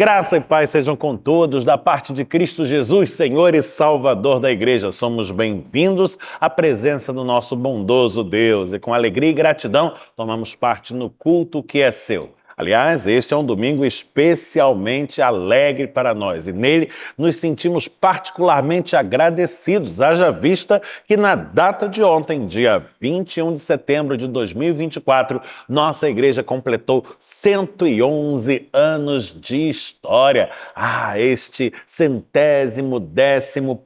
Graça e paz sejam com todos, da parte de Cristo Jesus, Senhor e Salvador da Igreja. Somos bem-vindos à presença do nosso bondoso Deus e com alegria e gratidão tomamos parte no culto que é seu. Aliás, este é um domingo especialmente alegre para nós e nele nos sentimos particularmente agradecidos, haja vista que na data de ontem, dia 21 de setembro de 2024, nossa igreja completou 111 anos de história. Este 111º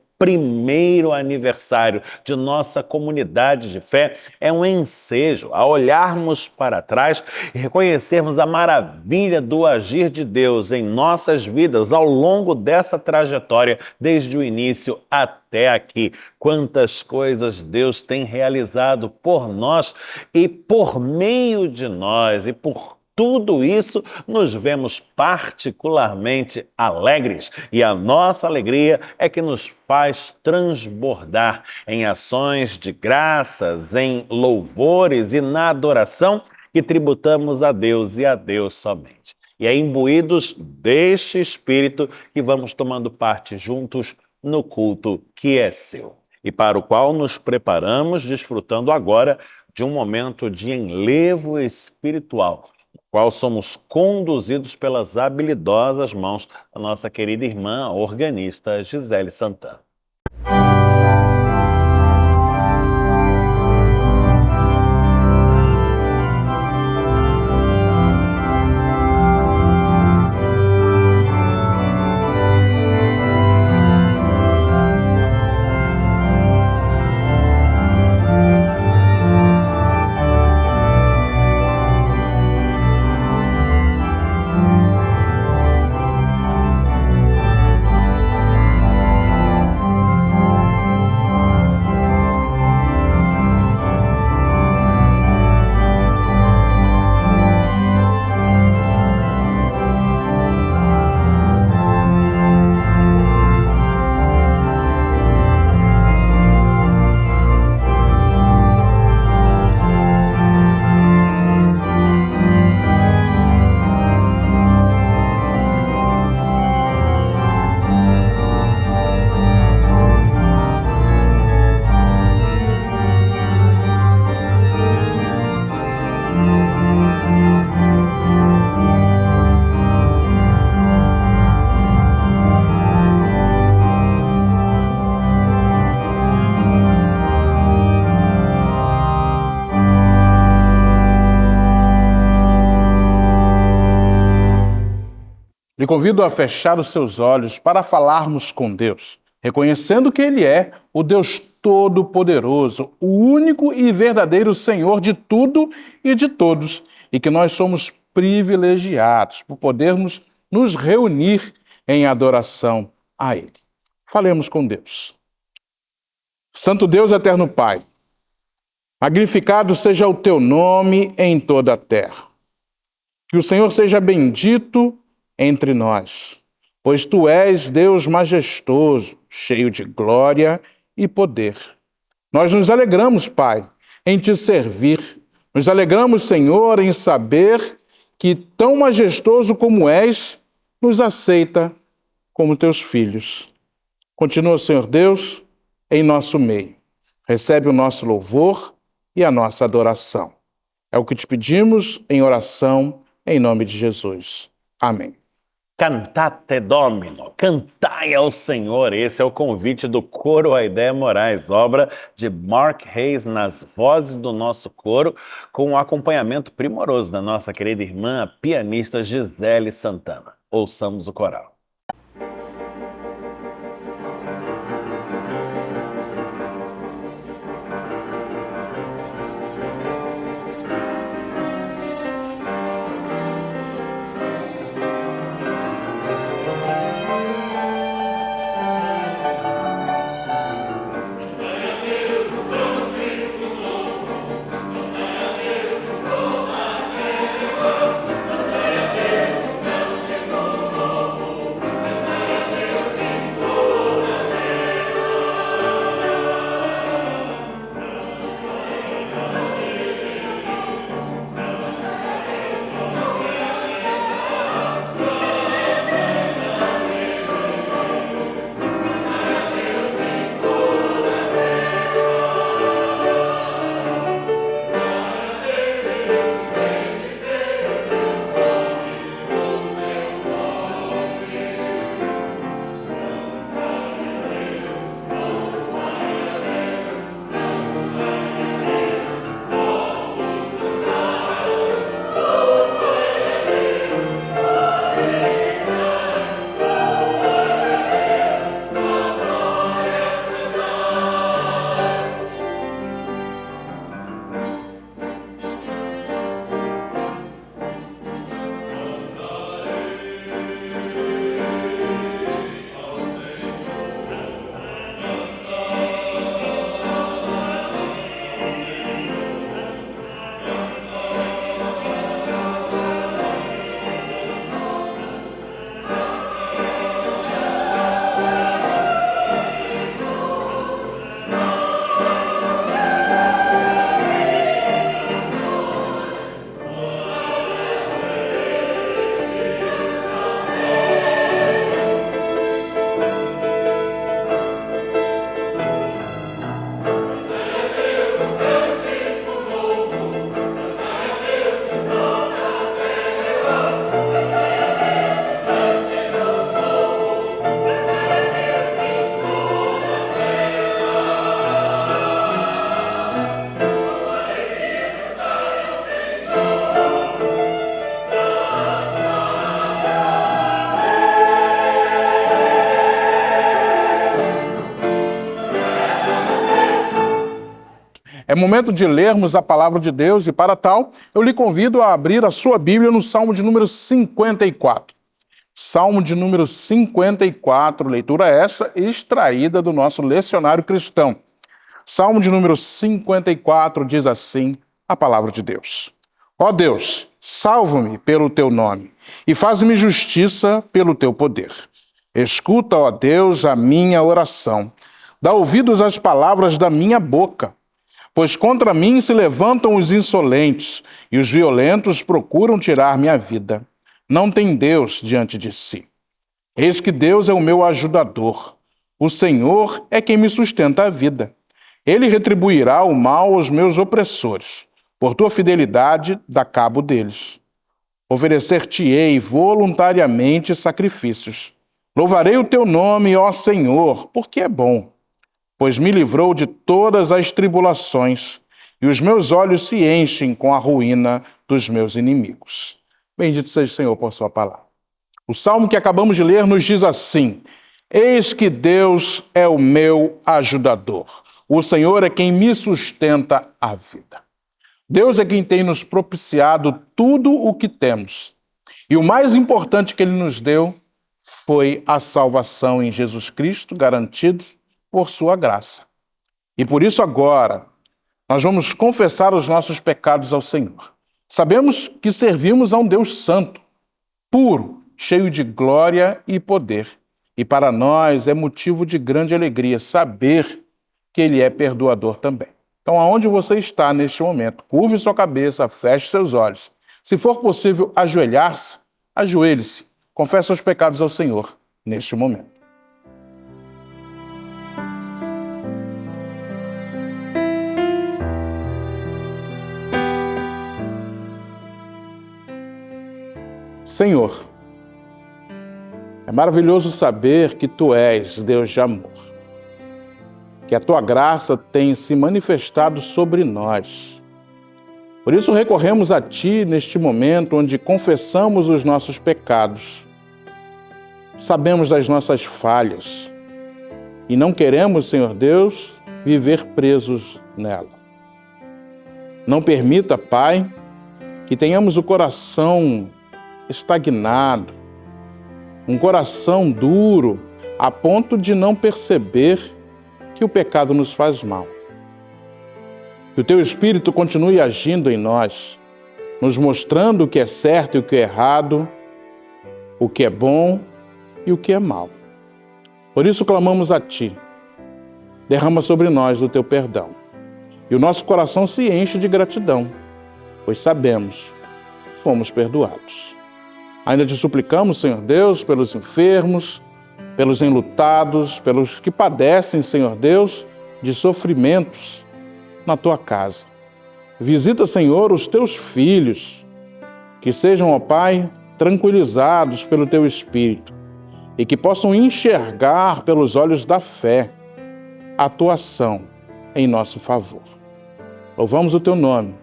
aniversário de nossa comunidade de fé é um ensejo a olharmos para trás e reconhecermos a maravilha do agir de Deus em nossas vidas ao longo dessa trajetória, desde o início até aqui. Quantas coisas Deus tem realizado por nós e por meio de nós, e por tudo isso, nos vemos particularmente alegres e a nossa alegria é que nos faz transbordar em ações de graças, em louvores e na adoração que tributamos a Deus e a Deus somente. E é imbuídos deste Espírito que vamos tomando parte juntos no culto que é seu e para o qual nos preparamos desfrutando agora de um momento de enlevo espiritual, qual somos conduzidos pelas habilidosas mãos da nossa querida irmã organista Gisele Santana. Lhe convido a fechar os seus olhos para falarmos com Deus, reconhecendo que Ele é o Deus Todo-Poderoso, o único e verdadeiro Senhor de tudo e de todos, e que nós somos privilegiados por podermos nos reunir em adoração a Ele. Falemos com Deus. Santo Deus, eterno Pai, magnificado seja o Teu nome em toda a terra. Que o Senhor seja bendito entre nós, pois Tu és Deus majestoso, cheio de glória e poder. Nós nos alegramos, Pai, em Te servir. Nos alegramos, Senhor, em saber que, tão majestoso como és, nos aceita como Teus filhos. Continua, Senhor Deus, em nosso meio. Recebe o nosso louvor e a nossa adoração. É o que te pedimos em oração, em nome de Jesus. Amém. Cantate Domino, cantai ao Senhor. Esse é o convite do Coro Aidéia Moraes, obra de Mark Reis nas vozes do nosso coro, com o acompanhamento primoroso da nossa querida irmã, a pianista Gisele Santana. Ouçamos o coral. É momento de lermos a palavra de Deus e, para tal, eu lhe convido a abrir a sua Bíblia no Salmo de número 54. Salmo de número 54, leitura essa extraída do nosso lecionário cristão. Salmo de número 54 diz assim a palavra de Deus. Ó Deus, salva-me pelo teu nome e faz-me justiça pelo teu poder. Escuta, ó Deus, a minha oração. Dá ouvidos às palavras da minha boca. Pois contra mim se levantam os insolentes e os violentos procuram tirar minha vida. Não tem Deus diante de si. Eis que Deus é o meu ajudador. O Senhor é quem me sustenta a vida. Ele retribuirá o mal aos meus opressores. Por tua fidelidade, dá cabo deles. Oferecer-te-ei voluntariamente sacrifícios. Louvarei o teu nome, ó Senhor, porque é bom, pois me livrou de todas as tribulações, e os meus olhos se enchem com a ruína dos meus inimigos. Bendito seja o Senhor por sua palavra. O salmo que acabamos de ler nos diz assim: Eis que Deus é o meu ajudador. O Senhor é quem me sustenta a vida. Deus é quem tem nos propiciado tudo o que temos. E o mais importante que Ele nos deu foi a salvação em Jesus Cristo, garantido por sua graça. E por isso agora, nós vamos confessar os nossos pecados ao Senhor. Sabemos que servimos a um Deus santo, puro, cheio de glória e poder. E para nós é motivo de grande alegria saber que Ele é perdoador também. Então, aonde você está neste momento, curve sua cabeça, feche seus olhos. Se for possível ajoelhar-se, ajoelhe-se. Confesse os pecados ao Senhor neste momento. Senhor, é maravilhoso saber que Tu és Deus de amor, que a Tua graça tem se manifestado sobre nós. Por isso recorremos a Ti neste momento onde confessamos os nossos pecados. Sabemos das nossas falhas e não queremos, Senhor Deus, viver presos nela. Não permita, Pai, que tenhamos o coração estagnado, um coração duro, a ponto de não perceber que o pecado nos faz mal. Que o Teu Espírito continue agindo em nós, nos mostrando o que é certo e o que é errado, o que é bom e o que é mal. Por isso clamamos a Ti. Derrama sobre nós o Teu perdão. E o nosso coração se enche de gratidão, pois sabemos que fomos perdoados. Ainda Te suplicamos, Senhor Deus, pelos enfermos, pelos enlutados, pelos que padecem, Senhor Deus, de sofrimentos na Tua casa. Visita, Senhor, os Teus filhos, que sejam, ó Pai, tranquilizados pelo Teu Espírito e que possam enxergar pelos olhos da fé a Tua ação em nosso favor. Louvamos o Teu nome.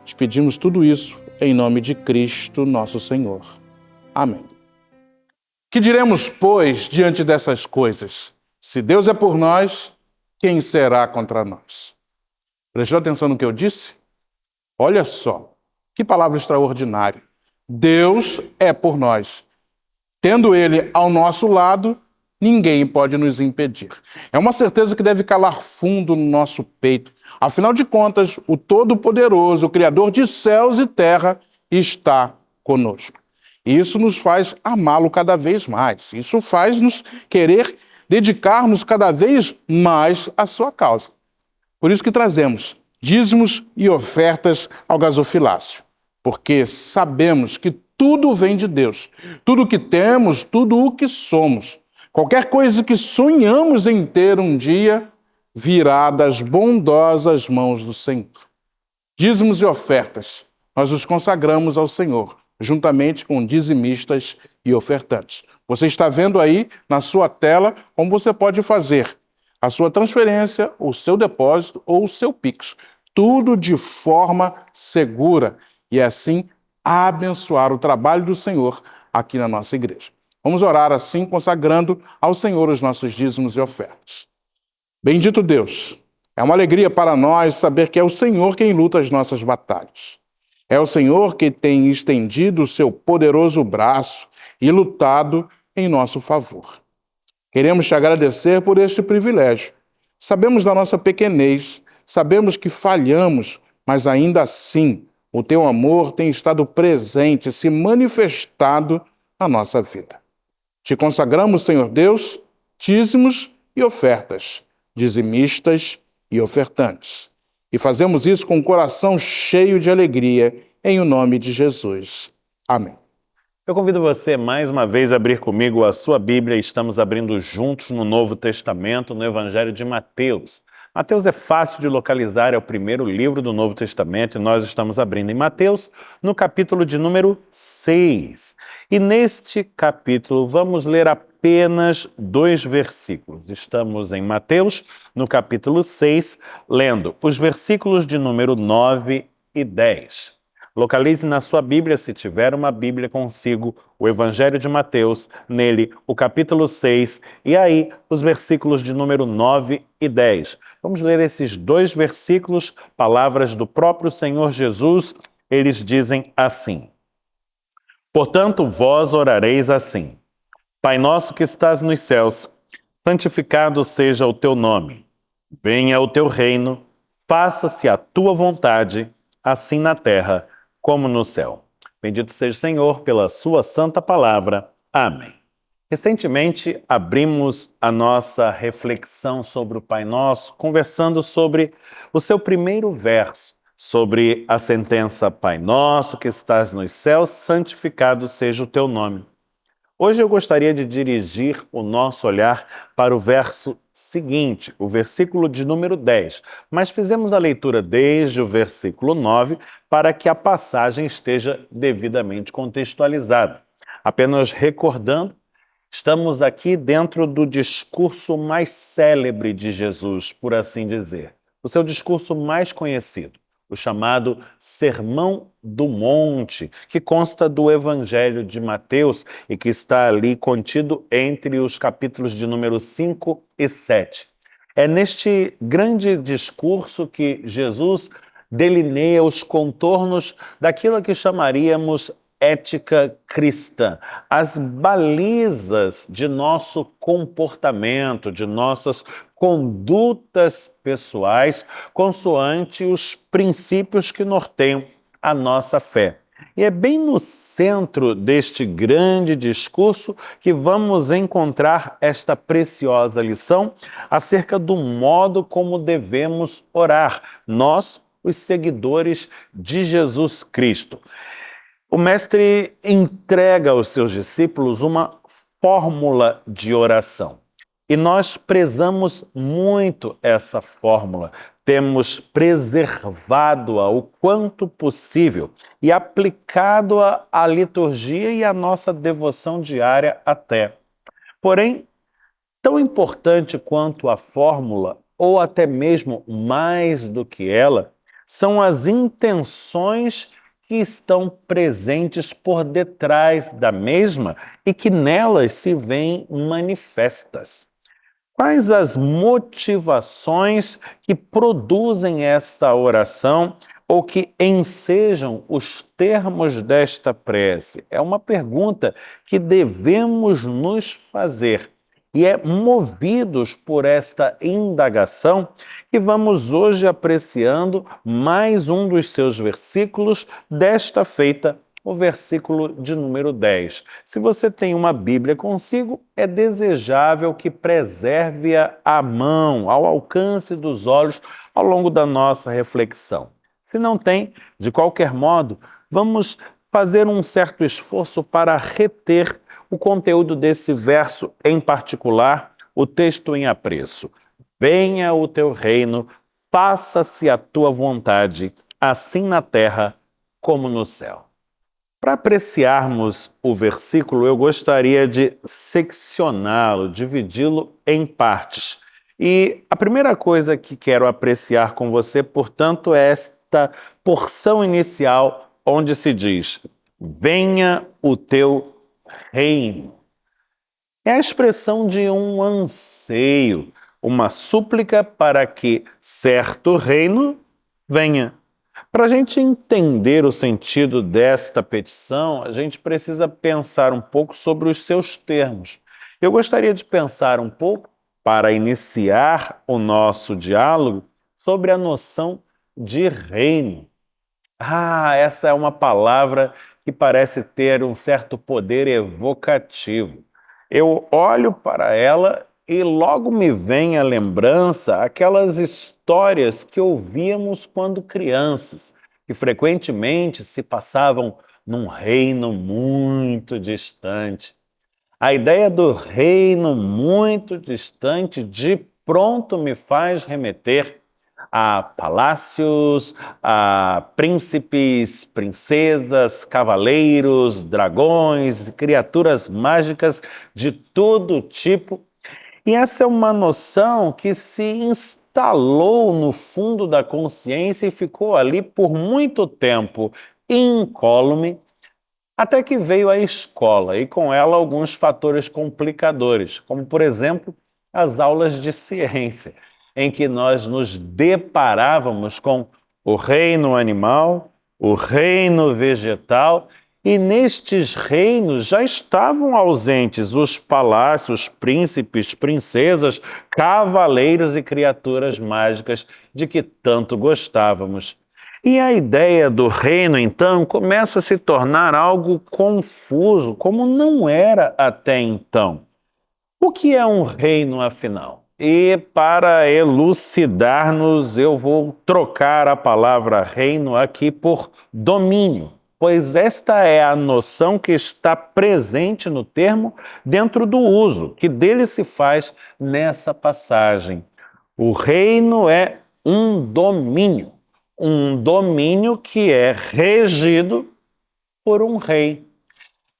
Te pedimos tudo isso em nome de Cristo, nosso Senhor. Amém. Que diremos, pois, diante dessas coisas? Se Deus é por nós, quem será contra nós? Prestou atenção no que eu disse? Olha só, que palavra extraordinária. Deus é por nós. Tendo Ele ao nosso lado, ninguém pode nos impedir. É uma certeza que deve calar fundo no nosso peito. Afinal de contas, o Todo-Poderoso, o Criador de céus e terra, está conosco. E isso nos faz amá-lo cada vez mais. Isso faz-nos querer dedicar-nos cada vez mais à sua causa. Por isso que trazemos dízimos e ofertas ao gasofilácio. Porque sabemos que tudo vem de Deus. Tudo o que temos, tudo o que somos. Qualquer coisa que sonhamos em ter um dia, virá das bondosas mãos do Senhor. Dízimos e ofertas, nós os consagramos ao Senhor, juntamente com dizimistas e ofertantes. Você está vendo aí na sua tela como você pode fazer a sua transferência, o seu depósito ou o seu Pix. Tudo de forma segura e assim abençoar o trabalho do Senhor aqui na nossa igreja. Vamos orar assim, consagrando ao Senhor os nossos dízimos e ofertas. Bendito Deus, É uma alegria para nós saber que é o Senhor quem luta as nossas batalhas. É o Senhor que tem estendido o seu poderoso braço e lutado em nosso favor. Queremos te agradecer por este privilégio. Sabemos da nossa pequenez, sabemos que falhamos, mas ainda assim o teu amor tem estado presente, se manifestado na nossa vida. Te consagramos, Senhor Deus, dízimos e ofertas, dizimistas e ofertantes. E fazemos isso com o coração cheio de alegria, em o nome de Jesus. Amém. Eu convido você mais uma vez a abrir comigo a sua Bíblia. Estamos abrindo juntos no Novo Testamento, no Evangelho de Mateus. Mateus é fácil de localizar, é o primeiro livro do Novo Testamento e nós estamos abrindo em Mateus, no capítulo de número 6. E neste capítulo vamos ler apenas 2 versículos. Estamos em Mateus, no capítulo 6, lendo os versículos de número 9 e 10. Localize na sua Bíblia, se tiver uma Bíblia consigo, o Evangelho de Mateus, nele o capítulo 6, e aí os versículos de número 9 e 10. Vamos ler esses 2 versículos, palavras do próprio Senhor Jesus. Eles dizem assim: Portanto, vós orareis assim: Pai nosso que estás nos céus, santificado seja o teu nome. Venha o teu reino, faça-se a tua vontade, assim na terra como no céu. Bendito seja o Senhor pela sua santa palavra. Amém. Recentemente abrimos a nossa reflexão sobre o Pai Nosso, conversando sobre o seu primeiro verso, sobre a sentença Pai Nosso que estás nos céus, santificado seja o teu nome. Hoje eu gostaria de dirigir o nosso olhar para o verso seguinte, o versículo de número 10, mas fizemos a leitura desde o versículo 9 para que a passagem esteja devidamente contextualizada. Apenas recordando, estamos aqui dentro do discurso mais célebre de Jesus, por assim dizer, o seu discurso mais conhecido, o chamado Sermão do Monte, que consta do Evangelho de Mateus e que está ali contido entre os capítulos de número 5 e 7. É neste grande discurso que Jesus delineia os contornos daquilo que chamaríamos ética cristã, as balizas de nosso comportamento, de nossas condutas pessoais, consoante os princípios que norteiam a nossa fé. E é bem no centro deste grande discurso que vamos encontrar esta preciosa lição acerca do modo como devemos orar, nós, os seguidores de Jesus Cristo. O mestre entrega aos seus discípulos uma fórmula de oração. E nós prezamos muito essa fórmula, temos preservado-a o quanto possível e aplicado-a à liturgia e à nossa devoção diária até. Porém, tão importante quanto a fórmula, ou até mesmo mais do que ela, são as intenções que estão presentes por detrás da mesma e que nelas se veem manifestas. Quais as motivações que produzem esta oração ou que ensejam os termos desta prece? É uma pergunta que devemos nos fazer. E é movidos por esta indagação que vamos hoje apreciando mais um dos seus versículos, desta feita, o versículo de número 10. Se você tem uma Bíblia consigo, é desejável que preserve-a à mão, ao alcance dos olhos, ao longo da nossa reflexão. Se não tem, de qualquer modo, vamos fazer um certo esforço para reter o conteúdo desse verso em particular, o texto em apreço. Venha o teu reino, faça-se a tua vontade, assim na terra como no céu. Para apreciarmos o versículo, eu gostaria de seccioná-lo, dividi-lo em partes. E a primeira coisa que quero apreciar com você, portanto, é esta porção inicial onde se diz: venha o teu reino. É a expressão de um anseio, uma súplica para que certo reino venha. Para a gente entender o sentido desta petição, a gente precisa pensar um pouco sobre os seus termos. Eu gostaria de pensar um pouco, para iniciar o nosso diálogo, sobre a noção de reino. Essa é uma palavra que parece ter um certo poder evocativo. Eu olho para ela e logo me vem à lembrança aquelas histórias que ouvíamos quando crianças, que frequentemente se passavam num reino muito distante. A ideia do reino muito distante de pronto me faz remeter a palácios, a príncipes, princesas, cavaleiros, dragões, criaturas mágicas de todo tipo. E essa é uma noção que se instalou no fundo da consciência e ficou ali por muito tempo incólume, até que veio a escola e com ela alguns fatores complicadores, como por exemplo as aulas de ciência, em que nós nos deparávamos com o reino animal, o reino vegetal, e nestes reinos já estavam ausentes os palácios, príncipes, princesas, cavaleiros e criaturas mágicas de que tanto gostávamos. E a ideia do reino, então, começa a se tornar algo confuso, como não era até então. O que é um reino, afinal? E para elucidar-nos, eu vou trocar a palavra reino aqui por domínio, pois esta é a noção que está presente no termo dentro do uso que dele se faz nessa passagem. O reino é um domínio que é regido por um rei.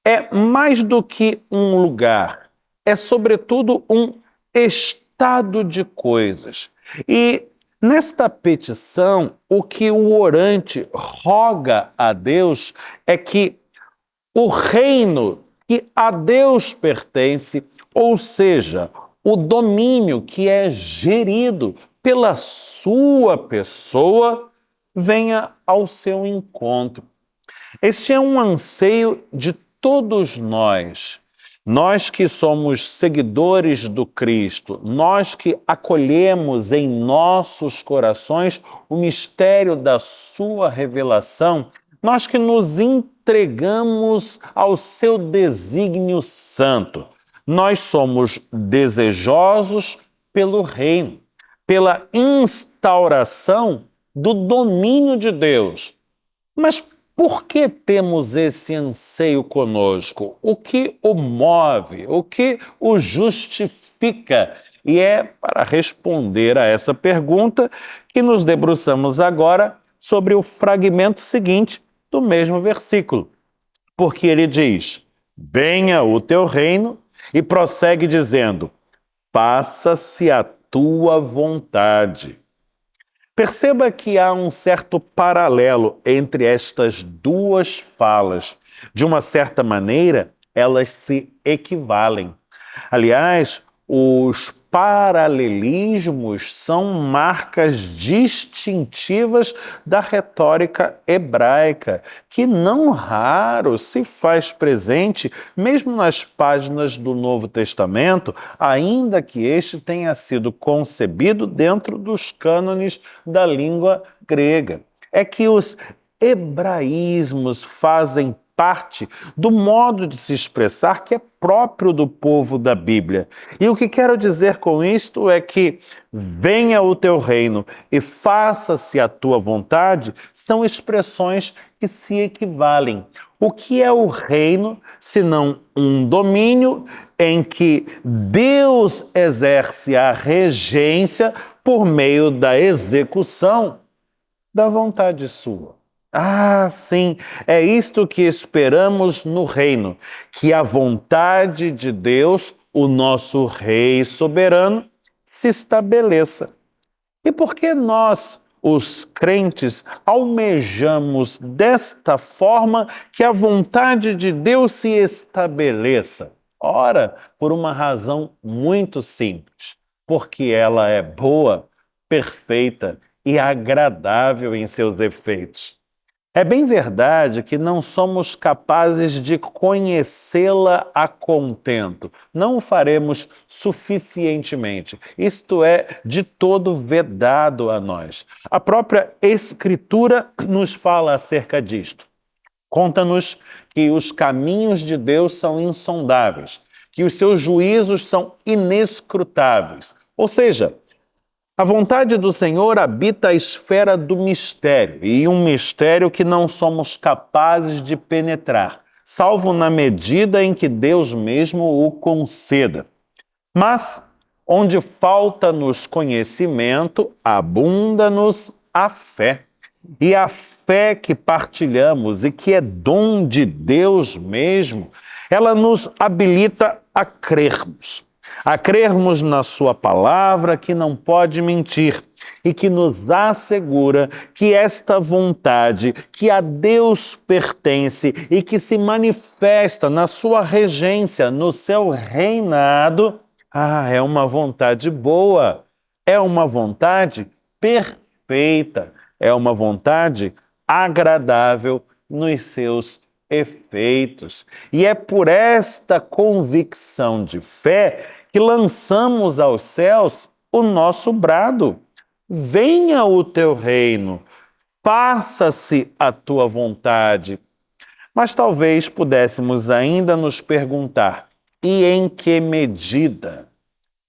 É mais do que um lugar, é sobretudo um estado de coisas. E nesta petição, o que o orante roga a Deus é que o reino que a Deus pertence, ou seja, o domínio que é gerido pela sua pessoa, venha ao seu encontro. Este é um anseio de todos nós. Nós que somos seguidores do Cristo, nós que acolhemos em nossos corações o mistério da sua revelação, nós que nos entregamos ao seu desígnio santo, nós somos desejosos pelo reino, pela instauração do domínio de Deus. Mas por que temos esse anseio conosco? O que o move? O que o justifica? E é para responder a essa pergunta que nos debruçamos agora sobre o fragmento seguinte do mesmo versículo. Porque ele diz: venha o teu reino, e prossegue dizendo: faça-se a tua vontade. Perceba que há um certo paralelo entre estas duas falas. De uma certa maneira, elas se equivalem. Aliás, os paralelismos são marcas distintivas da retórica hebraica, que não raro se faz presente mesmo nas páginas do Novo Testamento, ainda que este tenha sido concebido dentro dos cânones da língua grega. É que os hebraísmos fazem parte do modo de se expressar que é próprio do povo da Bíblia. E o que quero dizer com isto é que venha o teu reino e faça-se a tua vontade são expressões que se equivalem. O que é o reino, senão um domínio em que Deus exerce a regência por meio da execução da vontade sua? Sim, é isto que esperamos no reino, que a vontade de Deus, o nosso Rei soberano, se estabeleça. E por que nós, os crentes, almejamos desta forma que a vontade de Deus se estabeleça? Ora, por uma razão muito simples. porque ela é boa, perfeita e agradável em seus efeitos. É bem verdade que não somos capazes de conhecê-la a contento. Não o faremos suficientemente. Isto é de todo vedado a nós. A própria Escritura nos fala acerca disto. Conta-nos que os caminhos de Deus são insondáveis, que os seus juízos são inescrutáveis. Ou seja, a vontade do Senhor habita a esfera do mistério, e um mistério que não somos capazes de penetrar, salvo na medida em que Deus mesmo o conceda. Mas, onde falta-nos conhecimento, abunda-nos a fé. E a fé que partilhamos e que é dom de Deus mesmo, ela nos habilita a crermos na sua palavra que não pode mentir e que nos assegura que esta vontade que a Deus pertence e que se manifesta na sua regência, no seu reinado, é uma vontade boa, é uma vontade perfeita, é uma vontade agradável nos seus efeitos. E é por esta convicção de fé que lançamos aos céus o nosso brado. Venha o teu reino, faça-se a tua vontade. Mas talvez pudéssemos ainda nos perguntar, e em que medida?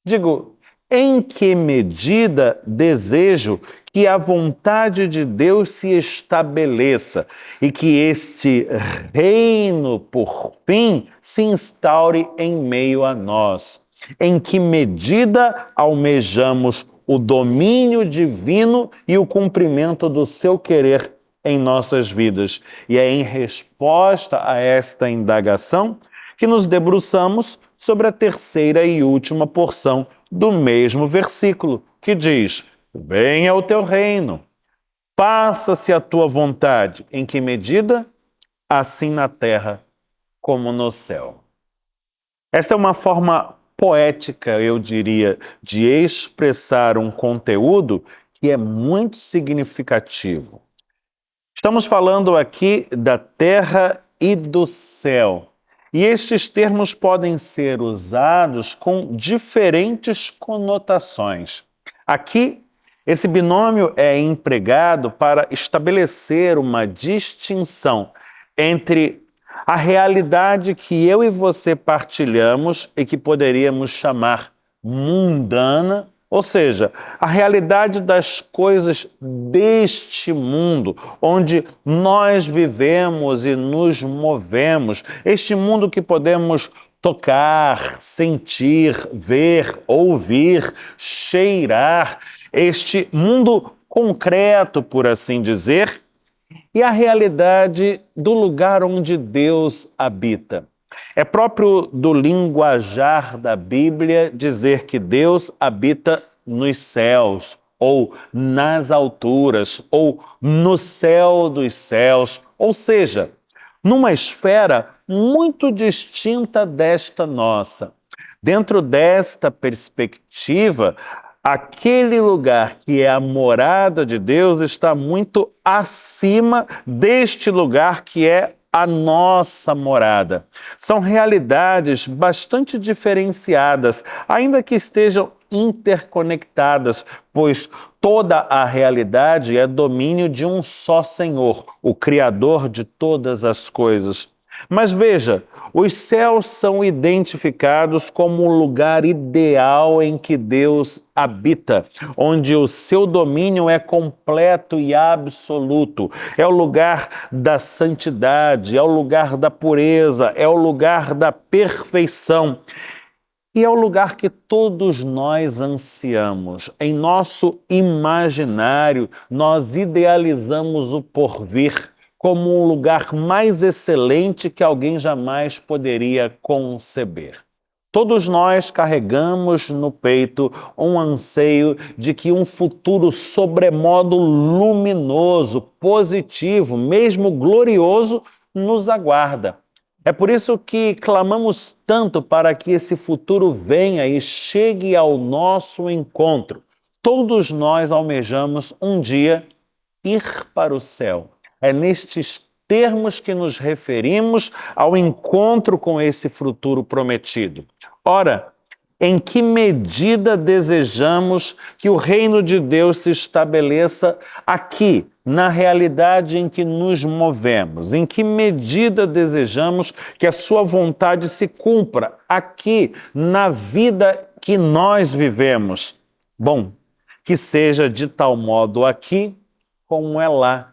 Digo, em que medida desejo que a vontade de Deus se estabeleça e que este reino, por fim, se instaure em meio a nós? Em que medida almejamos o domínio divino e o cumprimento do seu querer em nossas vidas? E é em resposta a esta indagação que nos debruçamos sobre a terceira e última porção do mesmo versículo, que diz: venha o teu reino, faça-se a tua vontade. Em que medida? Assim na terra como no céu. Esta é uma forma poética, eu diria, de expressar um conteúdo que é muito significativo. Estamos falando aqui da terra e do céu. E estes termos podem ser usados com diferentes conotações. Aqui, esse binômio é empregado para estabelecer uma distinção entre a realidade que eu e você partilhamos e que poderíamos chamar mundana, ou seja, a realidade das coisas deste mundo, onde nós vivemos e nos movemos, este mundo que podemos tocar, sentir, ver, ouvir, cheirar, este mundo concreto, por assim dizer, e a realidade do lugar onde Deus habita. É próprio do linguajar da Bíblia dizer que Deus habita nos céus, ou nas alturas, ou no céu dos céus, ou seja, numa esfera muito distinta desta nossa. Dentro desta perspectiva, aquele lugar que é a morada de Deus está muito acima deste lugar que é a nossa morada. São realidades bastante diferenciadas, ainda que estejam interconectadas, pois toda a realidade é domínio de um só Senhor, o Criador de todas as coisas. Mas veja, os céus são identificados como o lugar ideal em que Deus habita, onde o seu domínio é completo e absoluto. É o lugar da santidade, é o lugar da pureza, é o lugar da perfeição. E é o lugar que todos nós ansiamos. Em nosso imaginário, nós idealizamos o porvir como um lugar mais excelente que alguém jamais poderia conceber. Todos nós carregamos no peito um anseio de que um futuro sobremodo luminoso, positivo, mesmo glorioso, nos aguarda. É por isso que clamamos tanto para que esse futuro venha e chegue ao nosso encontro. Todos nós almejamos um dia ir para o céu. É nestes termos que nos referimos ao encontro com esse futuro prometido. Ora, em que medida desejamos que o reino de Deus se estabeleça aqui, na realidade em que nos movemos? Em que medida desejamos que a sua vontade se cumpra aqui, na vida que nós vivemos? Bom, que seja de tal modo aqui como é lá.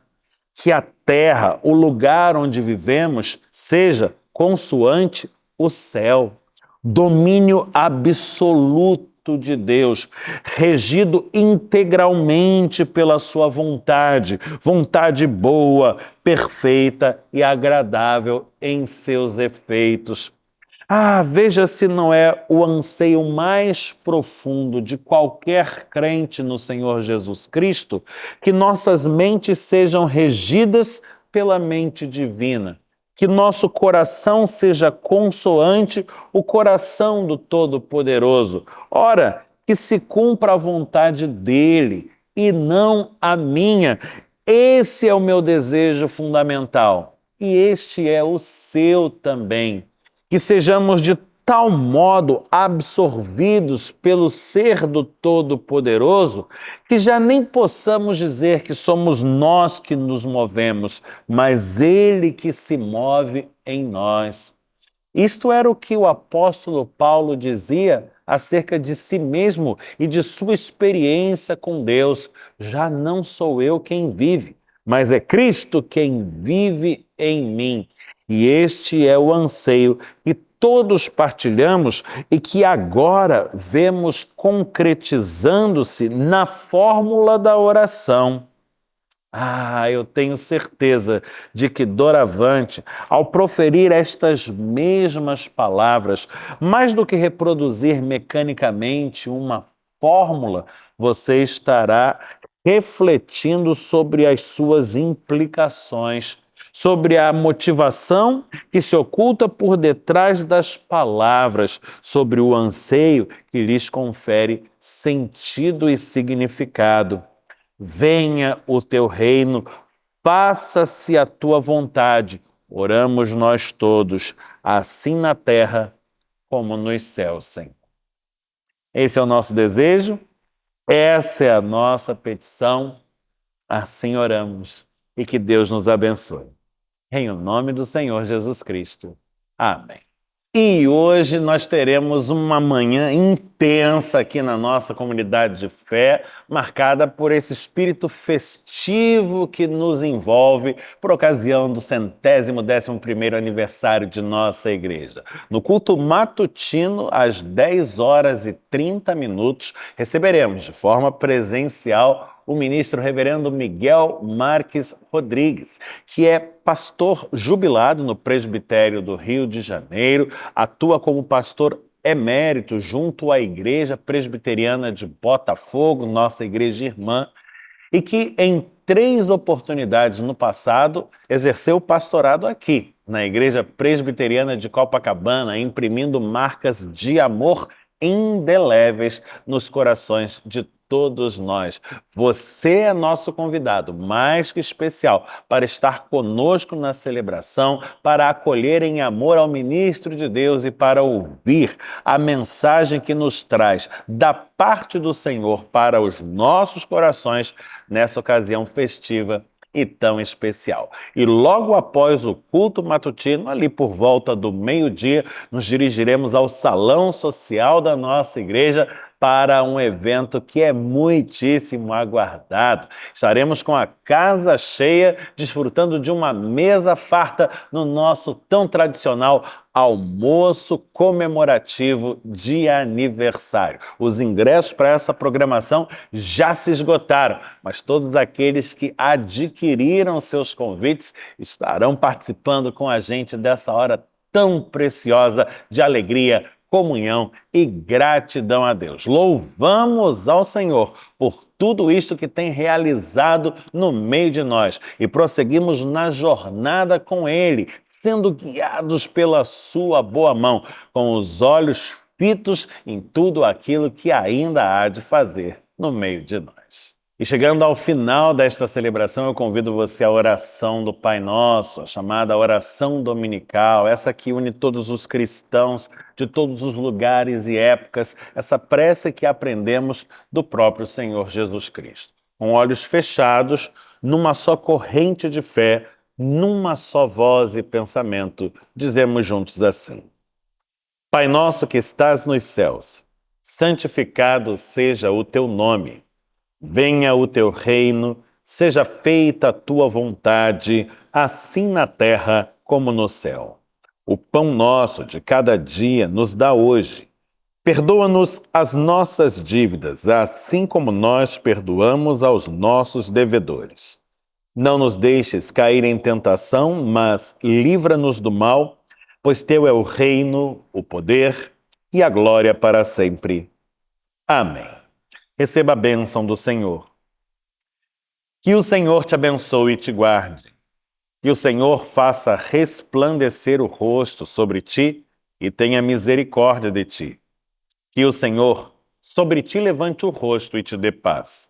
Que a terra, o lugar onde vivemos, seja consoante o céu. Domínio absoluto de Deus, regido integralmente pela sua vontade, vontade boa, perfeita e agradável em seus efeitos. Veja se não é o anseio mais profundo de qualquer crente no Senhor Jesus Cristo que nossas mentes sejam regidas pela mente divina, que nosso coração seja consoante o coração do Todo-Poderoso. Ora, que se cumpra a vontade dele e não a minha. Esse é o meu desejo fundamental e este é o seu também. Que sejamos de tal modo absorvidos pelo ser do Todo-Poderoso que já nem possamos dizer que somos nós que nos movemos, mas Ele que se move em nós. Isto era o que o apóstolo Paulo dizia acerca de si mesmo e de sua experiência com Deus. Já não sou eu quem vive, mas é Cristo quem vive em mim. E este é o anseio que todos partilhamos e que agora vemos concretizando-se na fórmula da oração. Eu tenho certeza de que doravante, ao proferir estas mesmas palavras, mais do que reproduzir mecanicamente uma fórmula, você estará refletindo sobre as suas implicações, sobre a motivação que se oculta por detrás das palavras, sobre o anseio que lhes confere sentido e significado. Venha o teu reino, faça-se a tua vontade. Oramos nós todos, assim na terra como nos céus, Senhor. Esse é o nosso desejo, essa é a nossa petição. Assim oramos e que Deus nos abençoe. Em o nome do Senhor Jesus Cristo. Amém. E hoje nós teremos uma manhã intensa aqui na nossa comunidade de fé, marcada por esse espírito festivo que nos envolve por ocasião do 111º aniversário de nossa igreja. No culto matutino, às 10h30, receberemos de forma presencial o ministro reverendo Miguel Marques Rodrigues, que é pastor jubilado no presbitério do Rio de Janeiro, atua como pastor emérito junto à Igreja Presbiteriana de Botafogo, nossa igreja irmã, e que em 3 oportunidades no passado exerceu o pastorado aqui, na Igreja Presbiteriana de Copacabana, imprimindo marcas de amor indeléveis nos corações de todos nós. Você é nosso convidado, mais que especial, para estar conosco na celebração, para acolher em amor ao ministro de Deus e para ouvir a mensagem que nos traz da parte do Senhor para os nossos corações nessa ocasião festiva e tão especial. E logo após o culto matutino, ali por volta do meio-dia, nos dirigiremos ao salão social da nossa igreja para um evento que é muitíssimo aguardado. Estaremos com a casa cheia, desfrutando de uma mesa farta no nosso tão tradicional almoço comemorativo de aniversário. Os ingressos para essa programação já se esgotaram, mas todos aqueles que adquiriram seus convites estarão participando com a gente dessa hora tão preciosa de alegria, comunhão e gratidão a Deus. Louvamos ao Senhor por tudo isto que tem realizado no meio de nós e prosseguimos na jornada com Ele, sendo guiados pela sua boa mão, com os olhos fitos em tudo aquilo que ainda há de fazer no meio de nós. E chegando ao final desta celebração, eu convido você à oração do Pai Nosso, a chamada oração dominical, essa que une todos os cristãos de todos os lugares e épocas, essa prece que aprendemos do próprio Senhor Jesus Cristo. Com olhos fechados, numa só corrente de fé, numa só voz e pensamento, dizemos juntos assim: Pai nosso que estás nos céus, santificado seja o teu nome. Venha o teu reino, seja feita a tua vontade, assim na terra como no céu. O pão nosso de cada dia nos dá hoje. Perdoa-nos as nossas dívidas, assim como nós perdoamos aos nossos devedores. Não nos deixes cair em tentação, mas livra-nos do mal, pois teu é o reino, o poder e a glória para sempre. Amém. Receba a bênção do Senhor. Que o Senhor te abençoe e te guarde. Que o Senhor faça resplandecer o rosto sobre ti e tenha misericórdia de ti. Que o Senhor sobre ti levante o rosto e te dê paz.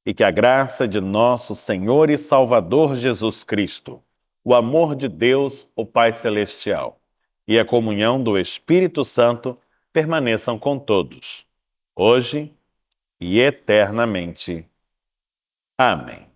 E que a graça de nosso Senhor e Salvador Jesus Cristo, o amor de Deus, o Pai Celestial, e a comunhão do Espírito Santo permaneçam com todos, hoje e eternamente. Amém.